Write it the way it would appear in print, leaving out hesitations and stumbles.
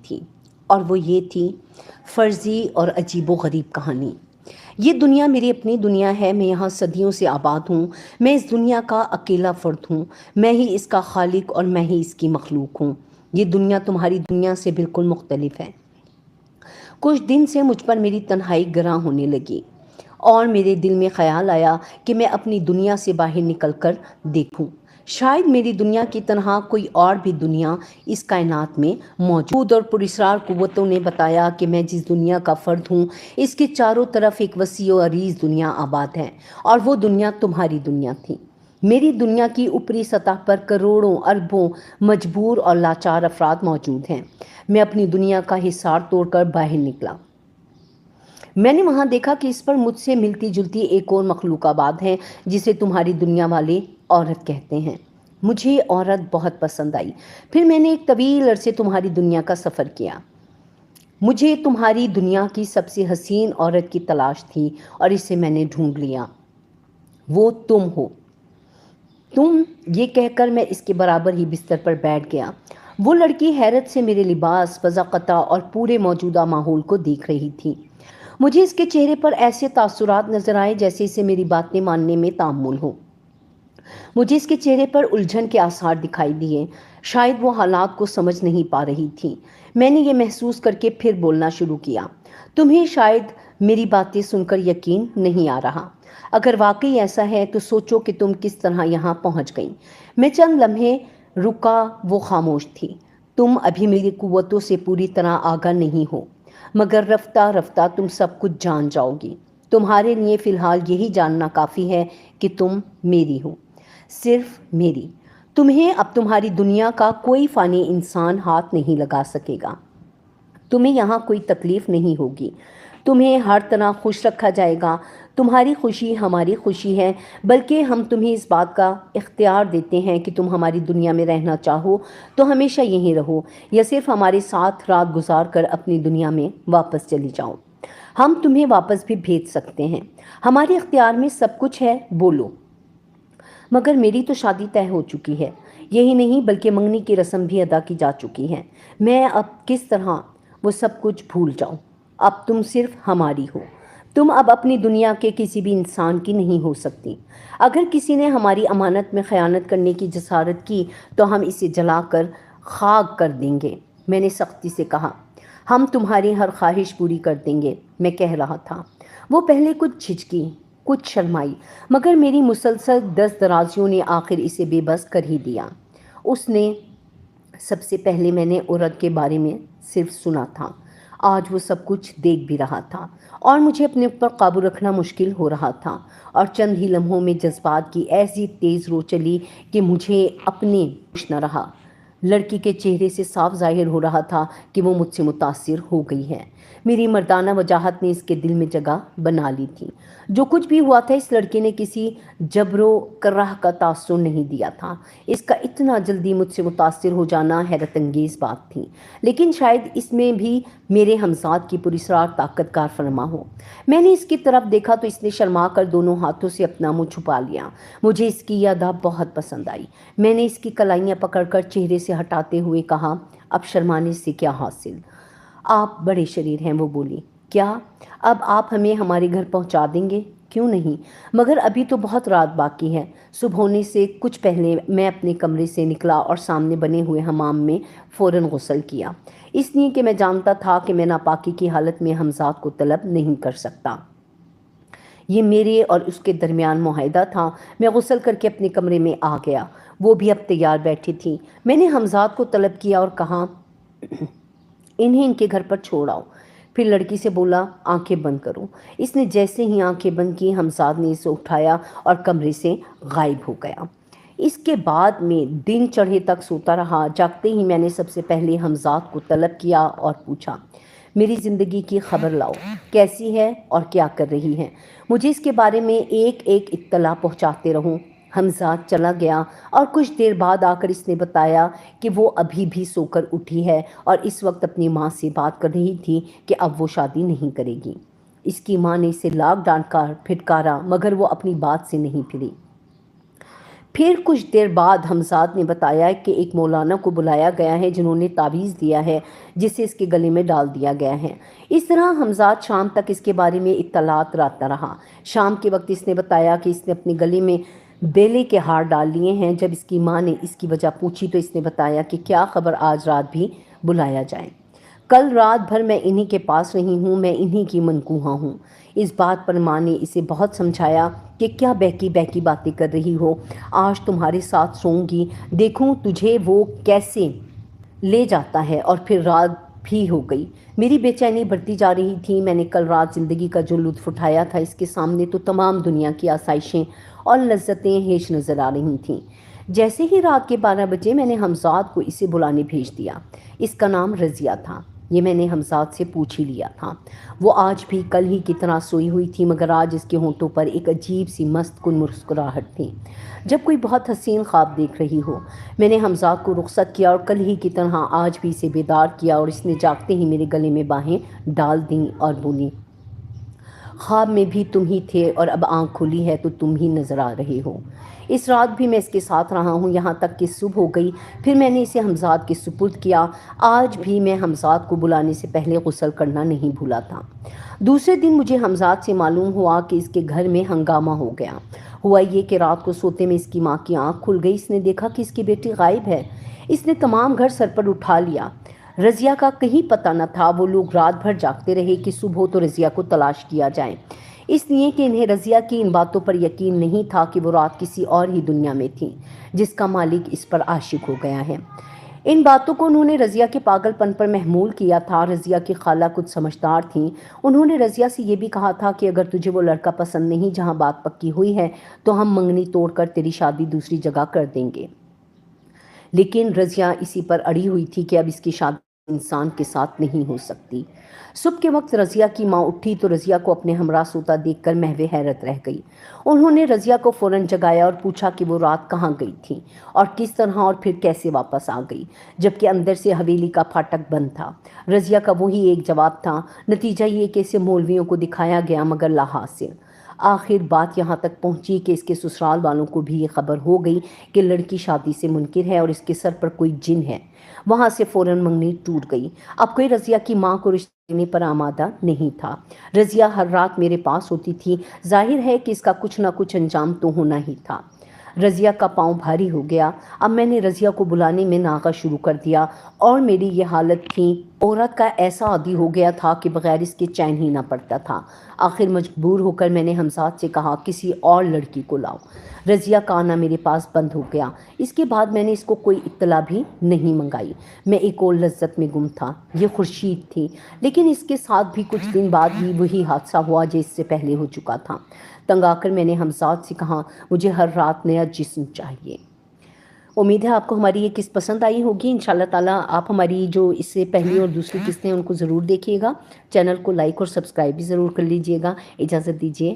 تھی، اور وہ یہ تھی فرضی اور عجیب و غریب کہانی۔ یہ دنیا میری اپنی دنیا ہے، میں یہاں صدیوں سے آباد ہوں، میں اس دنیا کا اکیلا فرد ہوں، میں ہی اس کا خالق اور میں ہی اس کی مخلوق ہوں۔ یہ دنیا تمہاری دنیا سے بالکل مختلف ہے۔ کچھ دن سے مجھ پر میری تنہائی گراں ہونے لگی اور میرے دل میں خیال آیا کہ میں اپنی دنیا سے باہر نکل کر دیکھوں، شاید میری دنیا کی طرح کوئی اور بھی دنیا اس کائنات میں موجود۔ اور پراسرار قوتوں نے بتایا کہ میں جس دنیا کا فرد ہوں اس کے چاروں طرف ایک وسیع و عریض دنیا آباد ہے، اور وہ دنیا تمہاری دنیا تھی۔ میری دنیا کی اوپری سطح پر کروڑوں اربوں مجبور اور لاچار افراد موجود ہیں۔ میں اپنی دنیا کا حصار توڑ کر باہر نکلا۔ میں نے وہاں دیکھا کہ اس پر مجھ سے ملتی جلتی ایک اور مخلوق آباد ہے جسے تمہاری دنیا والے عورت کہتے ہیں۔ مجھے یہ عورت بہت پسند آئی۔ پھر میں نے ایک طویل عرصے تمہاری دنیا کا سفر کیا۔ مجھے تمہاری دنیا کی سب سے حسین عورت کی تلاش تھی اور اسے میں نے ڈھونڈ لیا۔ وہ تم ہو۔ تم، یہ کہہ کر میں اس کے برابر ہی بستر پر بیٹھ گیا۔ وہ لڑکی حیرت سے میرے لباس، فضاقتہ اور پورے موجودہ ماحول کو دیکھ رہی تھی۔ مجھے اس کے چہرے پر ایسے تاثرات نظر آئے جیسے اسے میری باتیں ماننے میں تامل ہو۔ مجھے اس کے چہرے پر الجھن کے آثار دکھائی دیے، شاید وہ حالات کو سمجھ نہیں پا رہی تھی۔ میں نے یہ محسوس کر کے پھر بولنا شروع کیا، تمہیں شاید میری باتیں سن کر یقین نہیں آ رہا۔ اگر واقعی ایسا ہے تو سوچو کہ تم کس طرح یہاں پہنچ گئیں۔ میں چند لمحے رکا، وہ خاموش تھی۔ تم ابھی میری قوتوں سے پوری طرح آگاہ نہیں ہو، مگر رفتہ رفتہ تم سب کچھ جان جاؤ گی۔ تمہارے لیے فی الحال یہی جاننا کافی ہے کہ تم میری ہو، صرف میری۔ تمہیں اب تمہاری دنیا کا کوئی فانی انسان ہاتھ نہیں لگا سکے گا۔ تمہیں یہاں کوئی تکلیف نہیں ہوگی، تمہیں ہر طرح خوش رکھا جائے گا۔ تمہاری خوشی ہماری خوشی ہے، بلکہ ہم تمہیں اس بات کا اختیار دیتے ہیں کہ تم ہماری دنیا میں رہنا چاہو تو ہمیشہ یہیں رہو، یا صرف ہمارے ساتھ رات گزار کر اپنی دنیا میں واپس چلی جاؤ۔ ہم تمہیں واپس بھی بھیج سکتے ہیں، ہمارے اختیار میں سب کچھ ہے، بولو۔ مگر میری تو شادی طے ہو چکی ہے، یہی نہیں بلکہ منگنی کی رسم بھی ادا کی جا چکی ہے۔ میں اب کس طرح وہ سب کچھ بھول جاؤں؟ اب تم صرف ہماری ہو۔ تم اب اپنی دنیا کے کسی بھی انسان کی نہیں ہو سکتی۔ اگر کسی نے ہماری امانت میں خیانت کرنے کی جسارت کی تو ہم اسے جلا کر خاک کر دیں گے۔ میں نے سختی سے کہا، ہم تمہاری ہر خواہش پوری کر دیں گے، میں کہہ رہا تھا۔ وہ پہلے کچھ جھجکی، کچھ شرمائی، مگر میری مسلسل دست درازیوں نے آخر اسے بے بس کر ہی دیا۔ اس نے سب سے پہلے میں نے عورت کے بارے میں صرف سنا تھا، آج وہ سب کچھ دیکھ بھی رہا تھا، اور مجھے اپنے اوپر قابو رکھنا مشکل ہو رہا تھا، اور چند ہی لمحوں میں جذبات کی ایسی تیز رو چلی کہ مجھے اپنے ہوش نہ رہا۔ لڑکی کے چہرے سے صاف ظاہر ہو رہا تھا کہ وہ مجھ سے متاثر ہو گئی ہے۔ میری مردانہ وجاہت نے اس کے دل میں جگہ بنا لی تھی۔ جو کچھ بھی ہوا تھا اس لڑکی نے کسی جبر و کرہ کا تاثر نہیں دیا تھا۔ اس کا اتنا جلدی مجھ سے متاثر ہو جانا حیرت انگیز بات تھی، لیکن شاید اس میں بھی میرے ہمزاد کی پراسرار طاقت کار فرما ہو۔ میں نے اس کی طرف دیکھا تو اس نے شرما کر دونوں ہاتھوں سے اپنا منہ چھپا لیا۔ مجھے اس کی یہ ادا بہت پسند آئی۔ میں نے اس کی کلائیاں پکڑ کر چہرے سے ہٹاتے ہوئے کہا، اب شرمانے سے کیا حاصل؟ آپ بڑے شریر ہیں، وہ بولی۔ کیا؟ اب آپ ہمیں ہمارے گھر پہنچا دیں گے؟ کیوں نہیں، مگر ابھی تو بہت رات باقی ہے۔ صبح ہونے سے کچھ پہلے میں اپنے کمرے سے نکلا اور سامنے بنے ہوئے حمام میں فوراً غسل کیا، اس لیے کہ میں جانتا تھا کہ میں ناپاکی کی حالت میں ہمزاد کو طلب نہیں کر سکتا۔ یہ میرے اور اس کے درمیان معاہدہ تھا۔ میں غسل کر کے اپنے کمرے میں آ گیا، وہ بھی اب تیار بیٹھی تھی۔ میں نے ہمزاد کو طلب کیا اور کہا، انہیں ان کے گھر پر چھوڑ آؤ۔ پھر لڑکی سے بولا، آنکھیں بند کرو۔ اس نے جیسے ہی آنکھیں بند کی، ہمزاد نے اسے اٹھایا اور کمرے سے غائب ہو گیا۔ اس کے بعد میں دن چڑھے تک سوتا رہا۔ جاگتے ہی میں نے سب سے پہلے ہمزاد کو طلب کیا اور پوچھا، میری زندگی کی خبر لاؤ، کیسی ہے اور کیا کر رہی ہے؟ مجھے اس کے بارے میں ایک ایک اطلاع پہنچاتے رہو۔ ہمزاد چلا گیا اور کچھ دیر بعد آ کر اس نے بتایا کہ وہ ابھی بھی سو کر اٹھی ہے اور اس وقت اپنی ماں سے بات کر رہی تھی کہ اب وہ شادی نہیں کرے گی۔ اس کی ماں نے اسے لاکھ ڈانٹ کر پھٹکارا، مگر وہ اپنی بات سے نہیں پھری۔ پھر کچھ دیر بعد حمزاد نے بتایا کہ ایک مولانا کو بلایا گیا ہے جنہوں نے تعویذ دیا ہے جسے اس کے گلے میں ڈال دیا گیا ہے۔ اس طرح حمزاد شام تک اس کے بارے میں اطلاعات راتتا رہا۔ شام کے وقت اس نے بتایا کہ اس نے اپنے گلے میں بیلے کے ہار ڈال لیے ہیں۔ جب اس کی ماں نے اس کی وجہ پوچھی تو اس نے بتایا کہ کیا خبر آج رات بھی بلایا جائے۔ کل رات بھر میں انہی کے پاس رہی ہوں، میں انہی کی منکوہا ہوں۔ اس بات پر ماں نے اسے بہت سمجھایا کہ کیا بہکی بہکی باتیں کر رہی ہو، آج تمہارے ساتھ سوؤں گی، دیکھوں تجھے وہ کیسے لے جاتا ہے۔ اور پھر رات بھی ہو گئی۔ میری بے چینی بڑھتی جا رہی تھی۔ میں نے کل رات زندگی کا جو لطف اٹھایا تھا اس کے سامنے تو تمام دنیا کی آسائشیں اور لذتیں ہیچ نظر آ رہی تھیں۔ جیسے ہی رات کے 12 بجے میں نے حمزاد کو اسے بلانے بھیج دیا۔ اس کا نام رضیہ تھا۔ یہ میں نے حمزاد سے پوچھ ہی لیا تھا۔ وہ آج بھی کل ہی کی طرح سوئی ہوئی تھی، مگر آج اس کے ہونٹوں پر ایک عجیب سی مست کن مسکراہٹ تھی، جب کوئی بہت حسین خواب دیکھ رہی ہو۔ میں نے حمزاد کو رخصت کیا اور کل ہی کی طرح آج بھی اسے بیدار کیا، اور اس نے جاگتے ہی میرے گلے میں باہیں ڈال دیں اور بولی، خواب میں بھی تم ہی تھے اور اب آنکھ کھلی ہے تو تم ہی نظر آ رہے ہو۔ اس رات بھی میں اس کے ساتھ رہا ہوں، یہاں تک کہ صبح ہو گئی، پھر میں نے اسے حمزاد کے سپرد کیا۔ آج بھی میں حمزاد کو بلانے سے پہلے غسل کرنا نہیں بھولا تھا۔ دوسرے دن مجھے حمزاد سے معلوم ہوا کہ اس کے گھر میں ہنگامہ ہو گیا۔ ہوا یہ کہ رات کو سوتے میں اس کی ماں کی آنکھ کھل گئی۔ اس نے دیکھا کہ اس کی بیٹی غائب ہے۔ اس نے تمام گھر سر پر اٹھا لیا۔ رضیہ کا کہیں پتہ نہ تھا۔ وہ لوگ رات بھر جاگتے رہے کہ صبح ہو تو رضیہ کو تلاش کیا جائے، اس لیے کہ انہیں رضیہ کی ان باتوں پر یقین نہیں تھا کہ وہ رات کسی اور ہی دنیا میں تھی جس کا مالک اس پر عاشق ہو گیا ہے۔ ان باتوں کو انہوں نے رضیہ کے پاگل پن پر محمول کیا تھا۔ رضیہ کی خالہ کچھ سمجھدار تھیں۔ انہوں نے رضیہ سے یہ بھی کہا تھا کہ اگر تجھے وہ لڑکا پسند نہیں جہاں بات پکی ہوئی ہے تو ہم منگنی توڑ کر تیری شادی دوسری جگہ کر دیں گے۔ لیکن رضیہ اسی پر اڑی ہوئی تھی کہ اب اس کی شادی انسان کے ساتھ نہیں ہو سکتی۔ صبح کے وقت رضیہ کی ماں اٹھی تو رضیہ کو اپنے ہمراہ سوتا دیکھ کر محو حیرت رہ گئی۔ انہوں نے رضیہ کو فوراً جگایا اور پوچھا کہ وہ رات کہاں گئی تھی اور کس طرح اور پھر کیسے واپس آ گئی، جبکہ اندر سے حویلی کا پھاٹک بند تھا۔ رضیہ کا وہی ایک جواب تھا، نتیجہ یہ کہ اسے مولویوں کو دکھایا گیا مگر لا حاصل۔ آخر بات یہاں تک پہنچی کہ اس کے سسرال والوں کو بھی یہ خبر ہو گئی کہ لڑکی شادی سے منکر ہے اور اس کے سر پر کوئی جن ہے۔ وہاں سے فوراً منگنی ٹوٹ گئی۔ اب کوئی رضیہ کی ماں کو رشتہ دینے پر آمادہ نہیں تھا۔ رضیہ ہر رات میرے پاس ہوتی تھی، ظاہر ہے کہ اس کا کچھ نہ کچھ انجام تو ہونا ہی تھا۔ رضیہ کا پاؤں بھاری ہو گیا۔ اب میں نے رضیہ کو بلانے میں ناغہ شروع کر دیا اور میری یہ حالت تھی، عورت کا ایسا عادی ہو گیا تھا کہ بغیر اس کے چین ہی نہ پڑتا تھا۔ آخر مجبور ہو کر میں نے حمزاد سے کہا کسی اور لڑکی کو لاؤ۔ رضیہ کا آنا میرے پاس بند ہو گیا۔ اس کے بعد میں نے اس کو کوئی اطلاع بھی نہیں منگائی۔ میں ایک اور لذت میں گم تھا، یہ خورشید تھی، لیکن اس کے ساتھ بھی کچھ دن بعد ہی وہی حادثہ ہوا جو اس سے پہلے ہو چکا تھا۔ تنگ آ کر میں نے حمزاد سے کہا مجھے ہر رات نیا جسم چاہیے۔ امید ہے آپ کو ہماری یہ قسط پسند آئی ہوگی۔ انشاءاللہ تعالیٰ آپ ہماری جو اس سے پہلی اور دوسری قسطیں ان کو ضرور دیکھیے گا۔ چینل کو لائک اور سبسکرائب بھی ضرور کر لیجیے گا۔ اجازت دیجیے۔